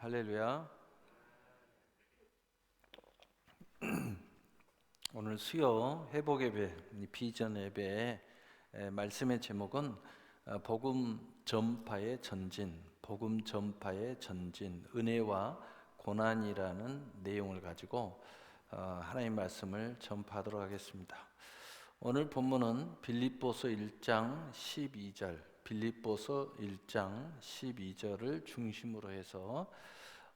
할렐루야. 오늘 수요 회복 예배, 비전 예배의 말씀의 제목은 복음 전파의 전진, 복음 전파의 전진, 은혜와 고난이라는 내용을 가지고 하나님 말씀을 전파하도록 하겠습니다. 오늘 본문은 빌립보서 1장 12절, 빌립보서 1장 12절을 중심으로 해서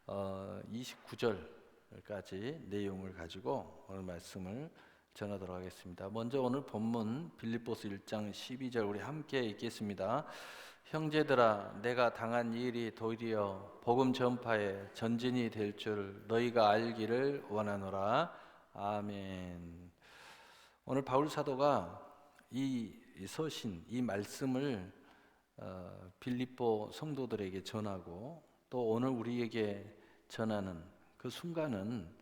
29절까지 내용을 가지고 오늘 말씀을 전하도록 하겠습니다. 먼저 오늘 본문 빌립보서 1장 12절 우리 함께 읽겠습니다. 형제들아, 내가 당한 일이 도리어 복음 전파의 전진이 될 줄 너희가 알기를 원하노라. 아멘. 오늘 바울 사도가 이 서신, 이 말씀을 빌립보 성도들에게 전하고 또 오늘 우리에게 전하는 그 순간은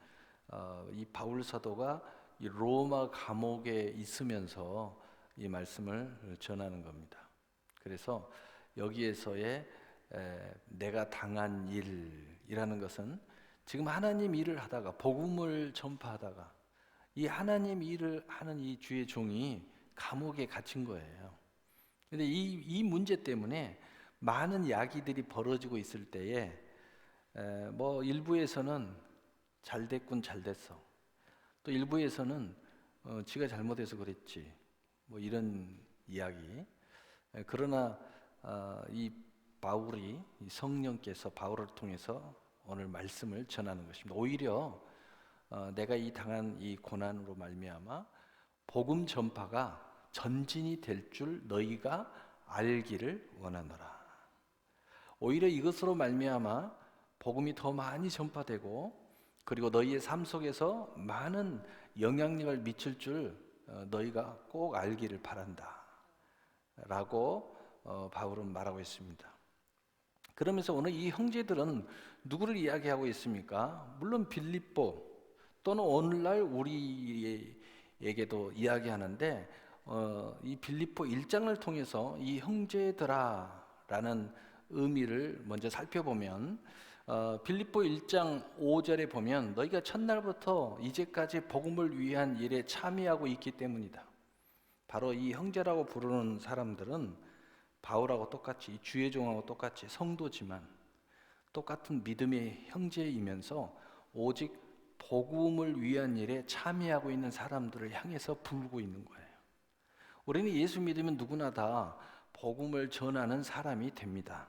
이 바울 사도가 이 로마 감옥에 있으면서 이 말씀을 전하는 겁니다. 그래서 여기에서의 내가 당한 일이라는 것은 지금 하나님 일을 하다가 복음을 전파하다가 이 하나님 일을 하는 이 주의 종이 감옥에 갇힌 거예요. 근데 이 문제 때문에 많은 야기들이 벌어지고 있을 때에 뭐 일부에서는 잘 됐군 잘 됐어, 또 일부에서는 지가 잘못해서 그랬지, 뭐 이런 이야기. 그러나 이 바울이, 이 성령께서 바울을 통해서 오늘 말씀을 전하는 것입니다. 오히려 내가 이 당한 이 고난으로 말미암아 복음 전파가 전진이 될 줄 너희가 알기를 원하노라. 오히려 이것으로 말미암아 복음이 더 많이 전파되고 그리고 너희의 삶 속에서 많은 영향력을 미칠 줄 너희가 꼭 알기를 바란다 라고 바울은 말하고 있습니다. 그러면서 오늘 이 형제들은 누구를 이야기하고 있습니까? 물론 빌립보 또는 오늘날 우리에게도 이야기하는데 이 빌립보 1장을 통해서 이 형제들아 라는 의미를 먼저 살펴보면 빌립보 1장 5절에 보면 너희가 첫날부터 이제까지 복음을 위한 일에 참여하고 있기 때문이다. 바로 이 형제라고 부르는 사람들은 바울하고 똑같이 주의 종하고 똑같이 성도지만 똑같은 믿음의 형제이면서 오직 복음을 위한 일에 참여하고 있는 사람들을 향해서 부르고 있는 거예요. 우리는 예수 믿으면 누구나 다 복음을 전하는 사람이 됩니다.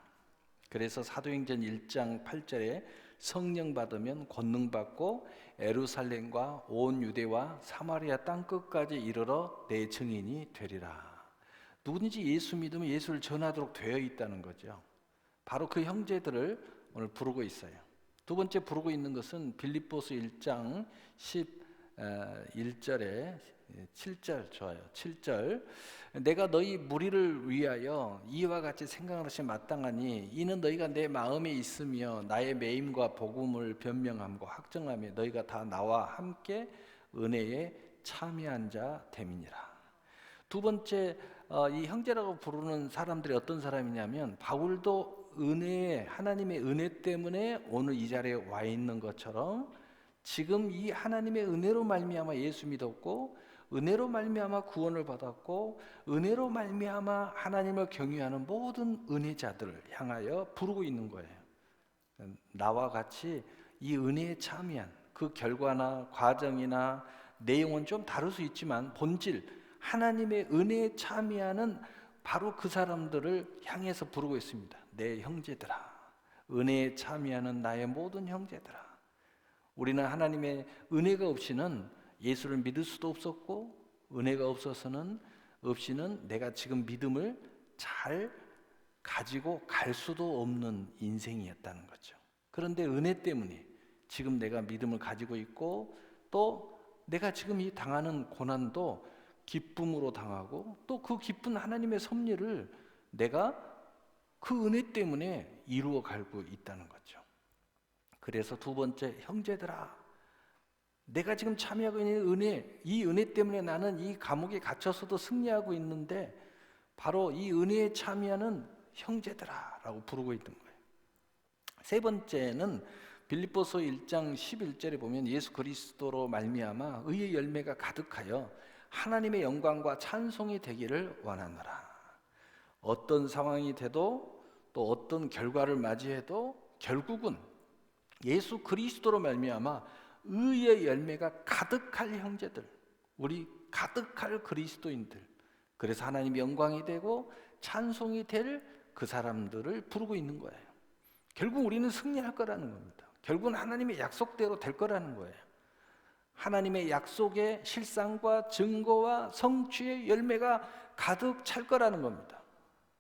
그래서 사도행전 1장 8절에 성령 받으면 권능 받고 예루살렘과 온 유대와 사마리아 땅 끝까지 이르러 내 증인이 되리라. 누구든지 예수 믿으면 예수를 전하도록 되어 있다는 거죠. 바로 그 형제들을 오늘 부르고 있어요. 두 번째 부르고 있는 것은 빌립보서 1장 11절에 7절 좋아요. 7절 내가 너희 무리를 위하여 이와 같이 생각을 하시 마땅하니 이는 너희가 내 마음에 있으며 나의 매임과 복음을 변명함과 확정하며 너희가 다 나와 함께 은혜에 참여한 자 됨이니라. 두 번째 이 형제라고 부르는 사람들이 어떤 사람이냐면 바울도 하나님의 은혜 때문에 오늘 이 자리에 와 있는 것처럼 지금 이 하나님의 은혜로 말미암아 예수 믿었고 은혜로 말미암아 구원을 받았고 은혜로 말미암아 하나님을 경외하는 모든 은혜자들을 향하여 부르고 있는 거예요. 나와 같이 이 은혜에 참여한 그 결과나 과정이나 내용은 좀 다를 수 있지만 본질 하나님의 은혜에 참여하는 바로 그 사람들을 향해서 부르고 있습니다. 내 형제들아, 은혜에 참여하는 나의 모든 형제들아. 우리는 하나님의 은혜가 없이는 예수를 믿을 수도 없었고 은혜가 없이는 내가 지금 믿음을 잘 가지고 갈 수도 없는 인생이었다는 거죠. 그런데 은혜 때문에 지금 내가 믿음을 가지고 있고 또 내가 지금 이 당하는 고난도 기쁨으로 당하고 또 그 기쁜 하나님의 섭리를 내가 그 은혜 때문에 이루어 가고 있다는 거죠. 그래서 두 번째 형제들아, 내가 지금 참여하고 있는 은혜, 이 은혜 때문에 나는 이 감옥에 갇혀서도 승리하고 있는데 바로 이 은혜에 참여하는 형제들아 라고 부르고 있는 거예요. 세 번째는 빌립보서 1장 11절에 보면 예수 그리스도로 말미암아 의의 열매가 가득하여 하나님의 영광과 찬송이 되기를 원하노라. 어떤 상황이 돼도 또 어떤 결과를 맞이해도 결국은 예수 그리스도로 말미암아 의의 열매가 가득할 형제들, 우리 가득할 그리스도인들, 그래서 하나님의 영광이 되고 찬송이 될 그 사람들을 부르고 있는 거예요. 결국 우리는 승리할 거라는 겁니다. 결국은 하나님의 약속대로 될 거라는 거예요. 하나님의 약속의 실상과 증거와 성취의 열매가 가득 찰 거라는 겁니다.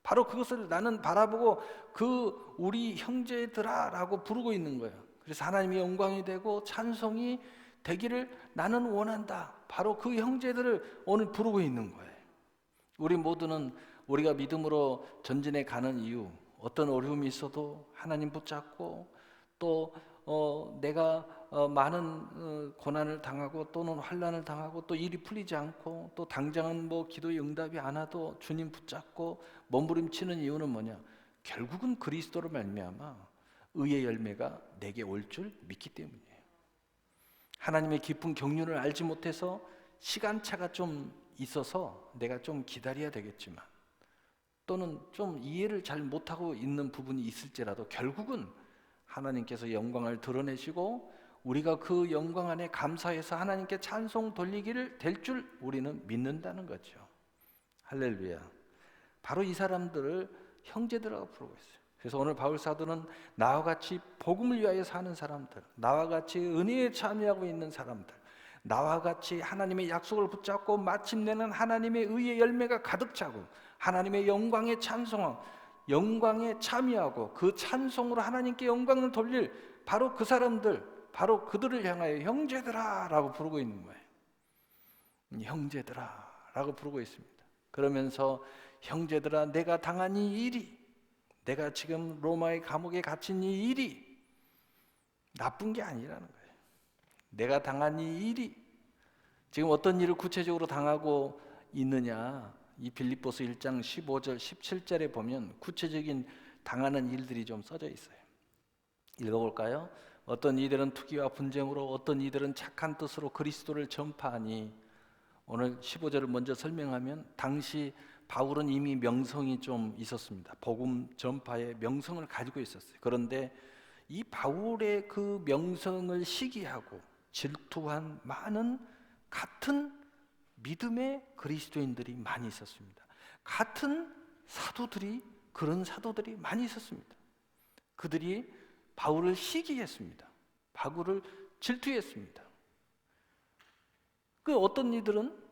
바로 그것을 나는 바라보고 그 우리 형제들아 라고 부르고 있는 거예요. 그래서 하나님의 영광이 되고 찬송이 되기를 나는 원한다. 바로 그 형제들을 오늘 부르고 있는 거예요. 우리 모두는 우리가 믿음으로 전진해 가는 이유, 어떤 어려움이 있어도 하나님 붙잡고 또 내가 많은 고난을 당하고 또는 환난을 당하고 또 일이 풀리지 않고 또 당장은 뭐 기도의 응답이 안 와도 주님 붙잡고 몸부림치는 이유는 뭐냐? 결국은 그리스도로 말미암아 의의 열매가 내게 올 줄 믿기 때문이에요. 하나님의 깊은 경륜을 알지 못해서 시간차가 좀 있어서 내가 좀 기다려야 되겠지만 또는 좀 이해를 잘 못하고 있는 부분이 있을지라도 결국은 하나님께서 영광을 드러내시고 우리가 그 영광 안에 감사해서 하나님께 찬송 돌리기를 될 줄 우리는 믿는다는 거죠. 할렐루야. 바로 이 사람들을 형제들이라고 부르고 있어요. 그래서 오늘 바울 사도는 나와 같이 복음을 위하여 사는 사람들, 나와 같이 은혜에 참여하고 있는 사람들, 나와 같이 하나님의 약속을 붙잡고 마침내는 하나님의 의의 열매가 가득 차고 하나님의 영광에 찬송하고 영광에 참여하고 그 찬송으로 하나님께 영광을 돌릴 바로 그 사람들, 바로 그들을 향하여 형제들아 라고 부르고 있는 거예요. 형제들아 라고 부르고 있습니다. 그러면서 형제들아, 내가 당한 이 일이, 내가 지금 로마의 감옥에 갇힌 이 일이 나쁜 게 아니라는 거예요. 내가 당한 이 일이 지금 어떤 일을 구체적으로 당하고 있느냐, 이 빌립보서 1장 15절 17절에 보면 구체적인 당하는 일들이 좀 써져 있어요. 읽어볼까요? 어떤 이들은 투기와 분쟁으로, 어떤 이들은 착한 뜻으로 그리스도를 전파하니. 오늘 15절을 먼저 설명하면 당시 바울은 이미 명성이 좀 있었습니다. 복음 전파의 명성을 가지고 있었어요. 그런데 이 바울의 그 명성을 시기하고 질투한 많은 같은 믿음의 그리스도인들이 많이 있었습니다. 같은 사도들이, 그런 사도들이 많이 있었습니다. 그들이 바울을 시기했습니다. 바울을 질투했습니다. 그 어떤 이들은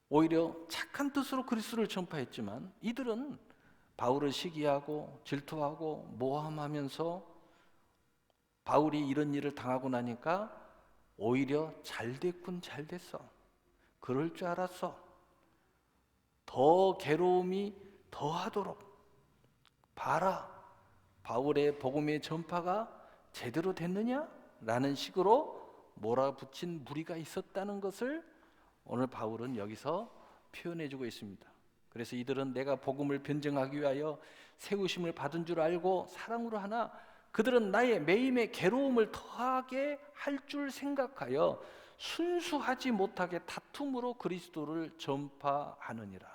오히려 착한 뜻으로 그리스도를 전파했지만 이들은 바울을 시기하고 질투하고 모함하면서 바울이 이런 일을 당하고 나니까 오히려 잘 됐군, 잘 됐어, 그럴 줄 알았어, 더 괴로움이 더하도록 봐라, 바울의 복음의 전파가 제대로 됐느냐? 라는 식으로 몰아붙인 무리가 있었다는 것을 오늘 바울은 여기서 표현해주고 있습니다. 그래서 이들은 내가 복음을 변증하기 위하여 세우심을 받은 줄 알고 사랑으로 하나 그들은 나의 매임의 괴로움을 더하게 할 줄 생각하여 순수하지 못하게 다툼으로 그리스도를 전파하느니라.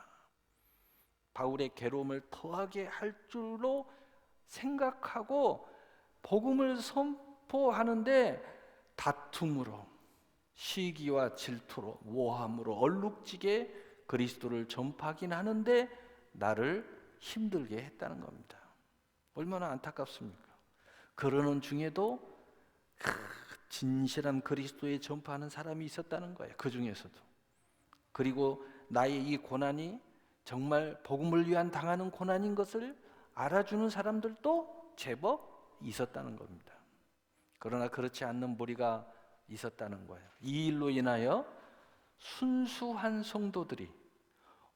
바울의 괴로움을 더하게 할 줄로 생각하고 복음을 선포하는데 다툼으로, 시기와 질투로, 모함으로 얼룩지게 그리스도를 전파하긴 하는데 나를 힘들게 했다는 겁니다. 얼마나 안타깝습니까? 그러는 중에도 진실한 그리스도의 전파하는 사람이 있었다는 거예요. 그 중에서도. 그리고 나의 이 고난이 정말 복음을 위한 당하는 고난인 것을 알아주는 사람들도 제법 있었다는 겁니다. 그러나 그렇지 않는 무리가 있었다는 거예요. 이 일로 인하여 순수한 성도들이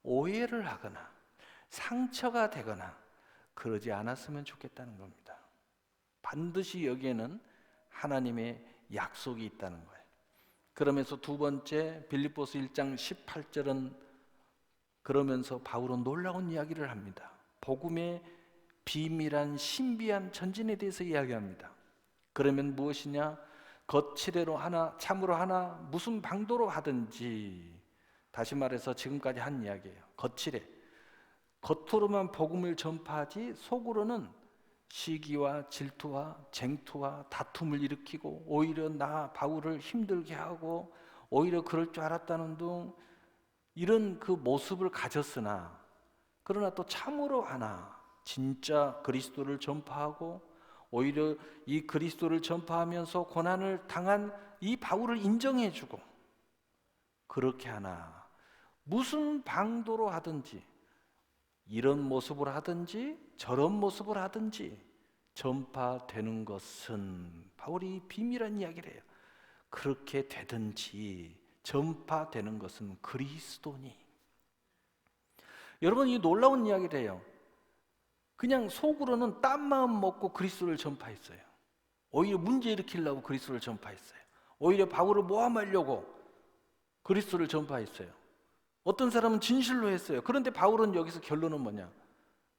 오해를 하거나 상처가 되거나 그러지 않았으면 좋겠다는 겁니다. 반드시 여기에는 하나님의 약속이 있다는 거예요. 그러면서 두 번째 빌립보서 1장 18절은 그러면서 바울은 놀라운 이야기를 합니다. 복음의 비밀한 신비한 전진에 대해서 이야기합니다. 그러면 무엇이냐? 거칠애로 하나 참으로 하나 무슨 방도로 하든지, 다시 말해서 지금까지 한 이야기예요. 거칠애, 겉으로만 복음을 전파하지 속으로는 시기와 질투와 쟁투와 다툼을 일으키고 오히려 나 바울을 힘들게 하고 오히려 그럴 줄 알았다는 둥 이런 그 모습을 가졌으나, 그러나 또 참으로 하나 진짜 그리스도를 전파하고 오히려 이 그리스도를 전파하면서 고난을 당한 이 바울을 인정해주고, 그렇게 하나 무슨 방도로 하든지, 이런 모습을 하든지 저런 모습을 하든지 전파되는 것은, 바울이 비밀한 이야기를 해요. 그렇게 되든지 전파되는 것은 그리스도니. 여러분, 이 놀라운 이야기를 해요. 그냥 속으로는 딴 마음 먹고 그리스도를 전파했어요. 오히려 문제 일으키려고 그리스도를 전파했어요. 오히려 바울을 모함하려고 그리스도를 전파했어요. 어떤 사람은 진실로 했어요. 그런데 바울은 여기서 결론은 뭐냐?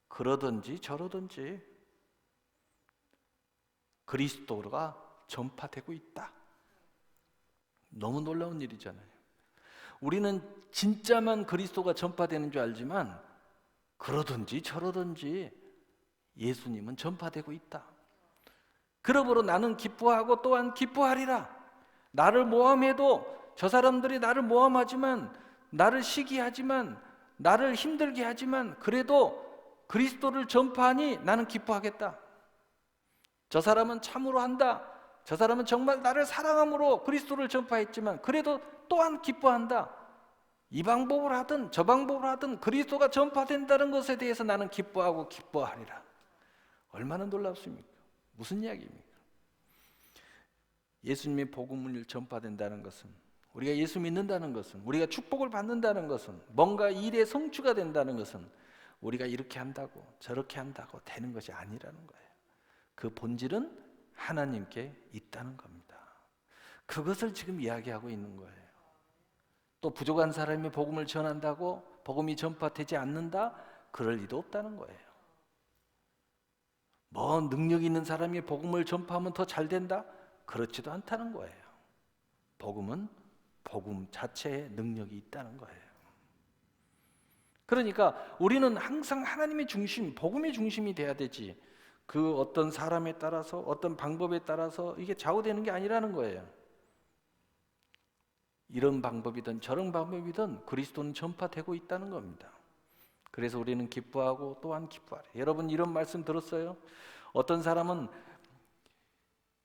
그러든지 저러든지 그리스도가 전파되고 있다. 너무 놀라운 일이잖아요. 우리는 진짜만 그리스도가 전파되는 줄 알지만 그러든지 저러든지 예수님은 전파되고 있다. 그러므로 나는 기뻐하고 또한 기뻐하리라. 나를 모함해도, 저 사람들이 나를 모함하지만, 나를 시기하지만, 나를 힘들게 하지만, 그래도 그리스도를 전파하니 나는 기뻐하겠다. 저 사람은 참으로 한다. 저 사람은 정말 나를 사랑함으로 그리스도를 전파했지만 그래도 또한 기뻐한다. 이 방법을 하든 저 방법을 하든 그리스도가 전파된다는 것에 대해서 나는 기뻐하고 기뻐하리라. 얼마나 놀랍습니까? 무슨 이야기입니까? 예수님의 복음을 전파된다는 것은, 우리가 예수 믿는다는 것은, 우리가 축복을 받는다는 것은, 뭔가 일의 성취가 된다는 것은 우리가 이렇게 한다고 저렇게 한다고 되는 것이 아니라는 거예요. 그 본질은 하나님께 있다는 겁니다. 그것을 지금 이야기하고 있는 거예요. 또 부족한 사람이 복음을 전한다고 복음이 전파되지 않는다? 그럴 리도 없다는 거예요. 뭐 능력 있는 사람이 복음을 전파하면 더 잘 된다? 그렇지도 않다는 거예요. 복음은 복음 자체에 능력이 있다는 거예요. 그러니까 우리는 항상 하나님의 중심, 복음의 중심이 돼야 되지, 그 어떤 사람에 따라서 어떤 방법에 따라서 이게 좌우되는 게 아니라는 거예요. 이런 방법이든 저런 방법이든 그리스도는 전파되고 있다는 겁니다. 그래서 우리는 기뻐하고 또한 기뻐하래. 여러분, 이런 말씀 들었어요? 어떤 사람은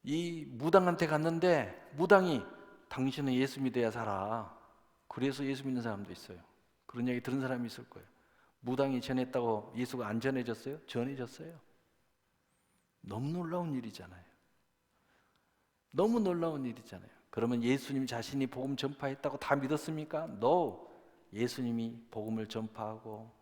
이 무당한테 갔는데 무당이 당신은 예수 믿어야 살아. 그래서 예수 믿는 사람도 있어요. 그런 얘기 들은 사람이 있을 거예요. 무당이 전했다고 예수가 안 전해졌어요? 전해졌어요. 너무 놀라운 일이잖아요. 너무 놀라운 일이잖아요. 그러면 예수님 자신이 복음 전파했다고 다 믿었습니까? No. 예수님이 복음을 전파하고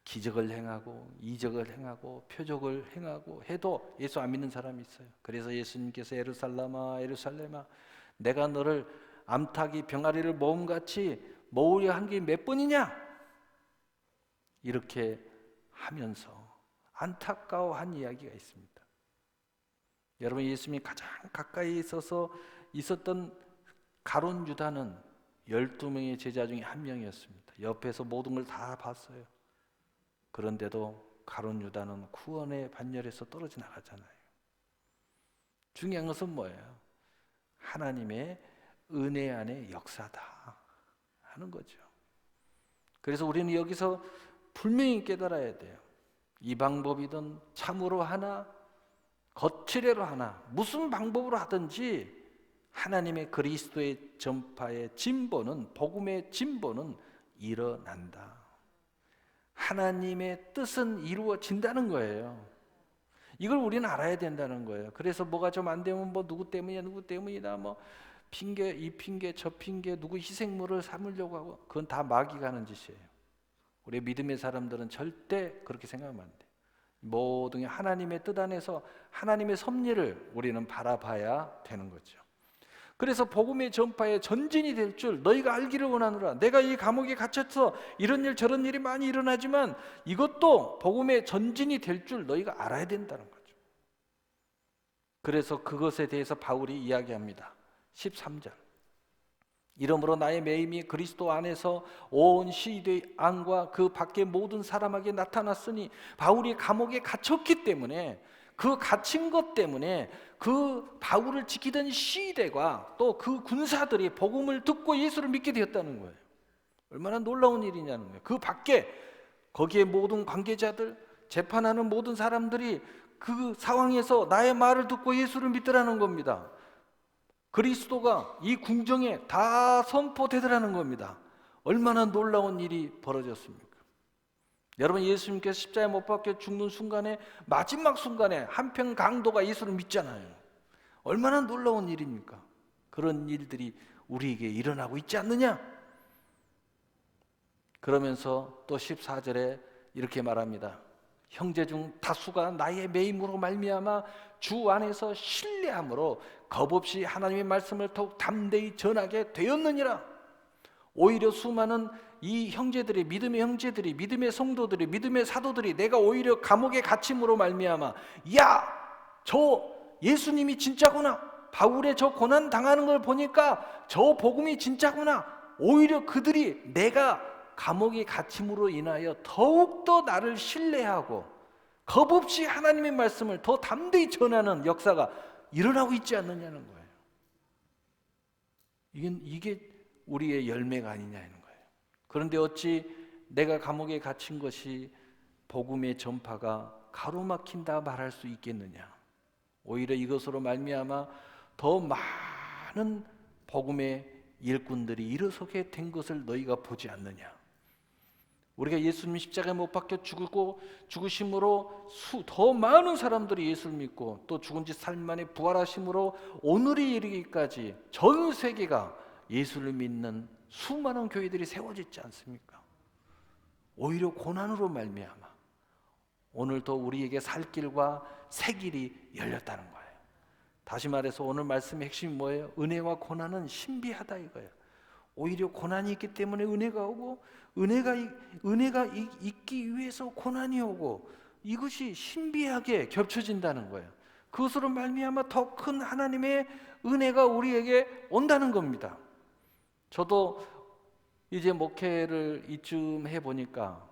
기적을 행하고 이적을 행하고 표적을 행하고 해도 예수 안 믿는 사람이 있어요. 그래서 예수님께서 예루살렘아 예루살렘아 내가 너를 암탉이 병아리를 모음같이 모으려 한 게 몇 번이냐? 이렇게 하면서 안타까워한 이야기가 있습니다. 여러분, 예수님이 가장 가까이 있어서 있었던 가룟 유다는 12명의 제자 중에 한 명이었습니다. 옆에서 모든 걸 다 봤어요. 그런데도 가룟 유다는 구원의 반열에서 떨어져 나가잖아요. 중요한 것은 뭐예요? 하나님의 은혜 안의 역사다 하는 거죠. 그래서 우리는 여기서 분명히 깨달아야 돼요. 이 방법이든 참으로 하나 거칠애로 하나 무슨 방법으로 하든지 하나님의 그리스도의 전파의 진보는, 복음의 진보는 일어난다. 하나님의 뜻은 이루어진다는 거예요. 이걸 우리는 알아야 된다는 거예요. 그래서 뭐가 좀 안 되면 뭐 누구 때문이야 누구 때문이다 뭐 핑계 이 핑계 저 핑계 누구 희생물을 삼으려고 하고, 그건 다 마귀가 하는 짓이에요. 우리 믿음의 사람들은 절대 그렇게 생각하면 안 돼. 모든 게 하나님의 뜻 안에서 하나님의 섭리를 우리는 바라봐야 되는 거죠. 그래서 복음의 전파에 전진이 될 줄 너희가 알기를 원하노라. 내가 이 감옥에 갇혀서 이런 일 저런 일이 많이 일어나지만 이것도 복음의 전진이 될 줄 너희가 알아야 된다는 거죠. 그래서 그것에 대해서 바울이 이야기합니다. 13절. 이러므로 나의 매임이 그리스도 안에서 온 시대 안과 그 밖의 모든 사람에게 나타났으니, 바울이 감옥에 갇혔기 때문에, 그 갇힌 것 때문에 그 바울을 지키던 시대가 또 그 군사들이 복음을 듣고 예수를 믿게 되었다는 거예요. 얼마나 놀라운 일이냐는 거예요. 그 밖에 거기에 모든 관계자들, 재판하는 모든 사람들이 그 상황에서 나의 말을 듣고 예수를 믿더라는 겁니다. 그리스도가 이 궁정에 다 선포되더라는 겁니다. 얼마나 놀라운 일이 벌어졌습니까? 여러분, 예수님께서 십자가에 못 박혀 죽는 순간에, 마지막 순간에 한평 강도가 예수를 믿잖아요. 얼마나 놀라운 일입니까? 그런 일들이 우리에게 일어나고 있지 않느냐? 그러면서 또 14절에 이렇게 말합니다. 형제 중 다수가 나의 매임으로 말미암아 주 안에서 신뢰함으로 겁없이 하나님의 말씀을 더욱 담대히 전하게 되었느니라. 오히려 수많은 이 형제들이, 믿음의 형제들이, 믿음의 성도들이, 믿음의 사도들이 내가 오히려 감옥에 갇힘으로 말미암아, 야, 저 예수님이 진짜구나, 바울의 저 고난 당하는 걸 보니까 저 복음이 진짜구나, 오히려 그들이 내가 감옥에 갇힘으로 인하여 더욱더 나를 신뢰하고 겁없이 하나님의 말씀을 더 담대히 전하는 역사가 일어나고 있지 않느냐는 거예요. 이게 우리의 열매가 아니냐는 거예요. 그런데 어찌 내가 감옥에 갇힌 것이 복음의 전파가 가로막힌다 말할 수 있겠느냐? 오히려 이것으로 말미암아 더 많은 복음의 일꾼들이 일어서게 된 것을 너희가 보지 않느냐? 우리가 예수님 십자가에 못 박혀 죽으심으로 더 많은 사람들이 예수를 믿고 또 죽은 지 3일 만에 부활하심으로 오늘이 이르기까지 전 세계가 예수를 믿는 수많은 교회들이 세워지지 않습니까? 오히려 고난으로 말미암아 오늘도 우리에게 살 길과 새 길이 열렸다는 거예요. 다시 말해서 오늘 말씀의 핵심이 뭐예요? 은혜와 고난은 신비하다 이거예요. 오히려 고난이 있기 때문에 은혜가 오고, 은혜가 있기 위해서 고난이 오고, 이것이 신비하게 겹쳐진다는 거예요. 그것으로 말미암아 더 큰 하나님의 은혜가 우리에게 온다는 겁니다. 저도 이제 목회를 이쯤 해보니까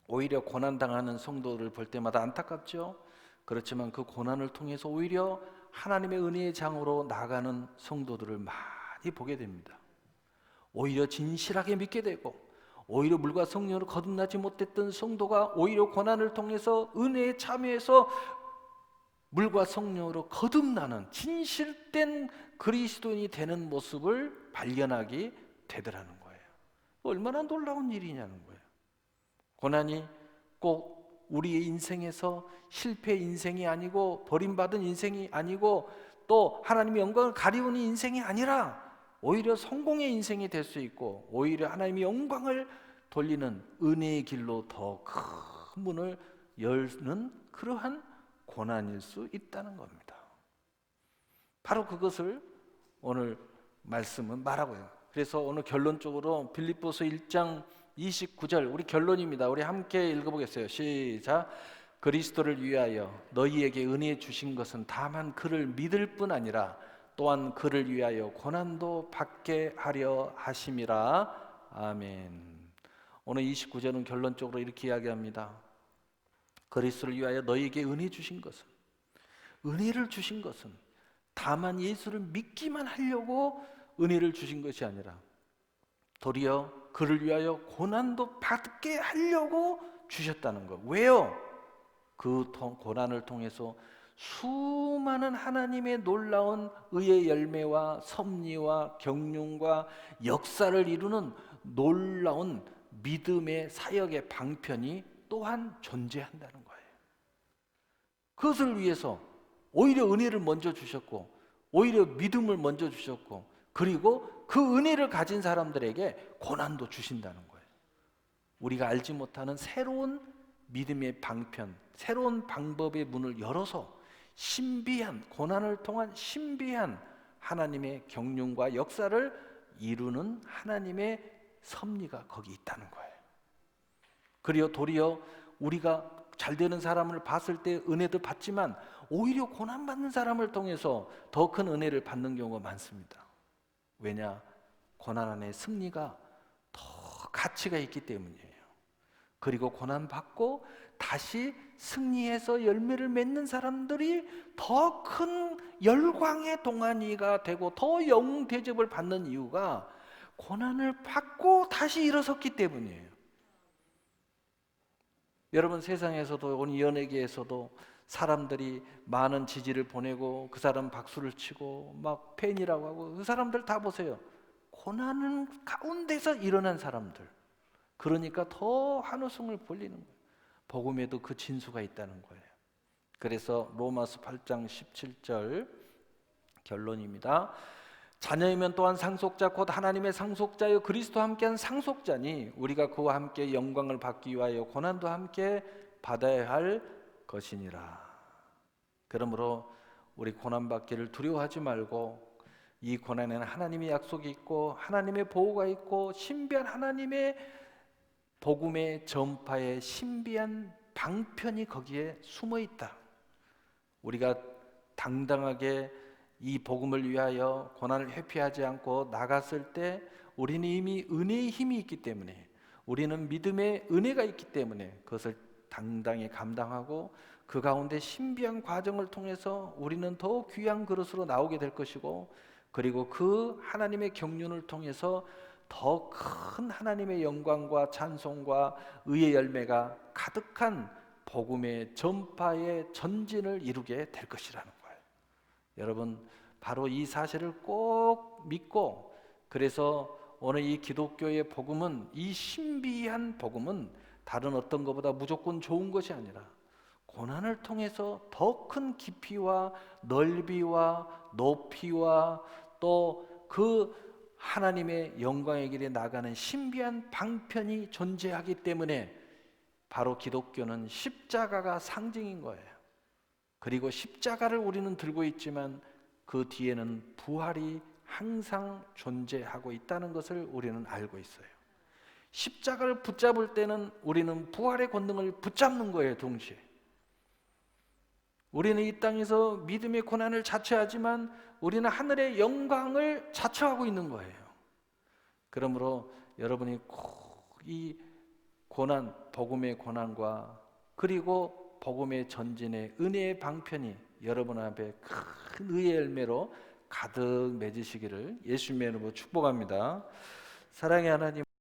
오히려 고난당하는 성도를 볼 때마다 안타깝죠. 그렇지만 그 고난을 통해서 오히려 하나님의 은혜의 장으로 나가는 성도들을 많이 보게 됩니다. 오히려 진실하게 믿게 되고, 오히려 물과 성령으로 거듭나지 못했던 성도가 오히려 고난을 통해서 은혜에 참여해서 물과 성령으로 거듭나는 진실된 그리스도인이 되는 모습을 발견하게 되더라는 거예요. 얼마나 놀라운 일이냐는 거예요. 고난이 꼭 우리의 인생에서 실패 인생이 아니고, 버림받은 인생이 아니고, 또 하나님의 영광을 가리우는 인생이 아니라 오히려 성공의 인생이 될 수 있고, 오히려 하나님의 영광을 돌리는 은혜의 길로 더 큰 문을 여는 그러한 고난일 수 있다는 겁니다. 바로 그것을 오늘 말씀은 말하고요. 그래서 오늘 결론적으로 빌립보서 1장 29절, 우리 결론입니다. 우리 함께 읽어보겠어요. 시작. 그리스도를 위하여 너희에게 은혜 주신 것은 다만 그를 믿을 뿐 아니라 또한 그를 위하여 고난도 받게 하려 하심이라. 아멘. 오늘 29절은 결론적으로 이렇게 이야기합니다. 그리스도를 위하여 너희에게 은혜 주신 것은, 은혜를 주신 것은 다만 예수를 믿기만 하려고 은혜를 주신 것이 아니라 도리어 그를 위하여 고난도 받게 하려고 주셨다는 것. 왜요? 그 고난을 통해서 수많은 하나님의 놀라운 의의 열매와 섭리와 경륜과 역사를 이루는 놀라운 믿음의 사역의 방편이 또한 존재한다는 거예요. 그것을 위해서 오히려 은혜를 먼저 주셨고, 오히려 믿음을 먼저 주셨고, 그리고 그 은혜를 가진 사람들에게 고난도 주신다는 거예요. 우리가 알지 못하는 새로운 믿음의 방편, 새로운 방법의 문을 열어서 신비한, 고난을 통한 신비한 하나님의 경륜과 역사를 이루는 하나님의 섭리가 거기 있다는 거예요. 그리고 도리어 우리가 잘 되는 사람을 봤을 때 은혜도 받지만 오히려 고난받는 사람을 통해서 더 큰 은혜를 받는 경우가 많습니다. 왜냐? 고난 안에 승리가 더 가치가 있기 때문이에요. 그리고 고난받고 다시 승리해서 열매를 맺는 사람들이 더 큰 열광의 동안이가 되고 더 영웅 대접을 받는 이유가 고난을 받고 다시 일어섰기 때문이에요. 여러분, 세상에서도 오늘 연예계에서도 사람들이 많은 지지를 보내고 그 사람 박수를 치고 막 팬이라고 하고 그 사람들 다 보세요. 고난은 가운데서 일어난 사람들. 그러니까 더 환호성을 벌리는 거예요. 복음에도 그 진수가 있다는 거예요. 그래서 로마서 8장 17절 결론입니다. 자녀이면 또한 상속자 곧 하나님의 상속자여 그리스도와 함께한 상속자니 우리가 그와 함께 영광을 받기 위하여 고난도 함께 받아야 할 것이니라. 그러므로 우리 고난받기를 두려워하지 말고 이 고난에는 하나님의 약속이 있고 하나님의 보호가 있고 신비한 하나님의 복음의 전파의 신비한 방편이 거기에 숨어 있다. 우리가 당당하게 이 복음을 위하여 고난을 회피하지 않고 나갔을 때 우리는 이미 은혜의 힘이 있기 때문에, 우리는 믿음의 은혜가 있기 때문에 그것을 당당히 감당하고 그 가운데 신비한 과정을 통해서 우리는 더 귀한 그릇으로 나오게 될 것이고, 그리고 그 하나님의 경륜을 통해서 더 큰 하나님의 영광과 찬송과 의의 열매가 가득한 복음의 전파의 전진을 이루게 될 것이라는 거예요. 여러분, 바로 이 사실을 꼭 믿고, 그래서 오늘 이 기독교의 복음은, 이 신비한 복음은 다른 어떤 것보다 무조건 좋은 것이 아니라 고난을 통해서 더 큰 깊이와 넓이와 높이와 또 그 하나님의 영광의 길에 나가는 신비한 방편이 존재하기 때문에 바로 기독교는 십자가가 상징인 거예요. 그리고 십자가를 우리는 들고 있지만 그 뒤에는 부활이 항상 존재하고 있다는 것을 우리는 알고 있어요. 십자가를 붙잡을 때는 우리는 부활의 권능을 붙잡는 거예요, 동시에. 우리는 이 땅에서 믿음의 고난을 자처하지만 우리는 하늘의 영광을 자처하고 있는 거예요. 그러므로 여러분이 꼭 이 고난, 복음의 고난과 그리고 복음의 전진의 은혜의 방편이 여러분 앞에 큰 의의 열매로 가득 맺으시기를 예수님의 이름으로 축복합니다. 사랑의 하나님,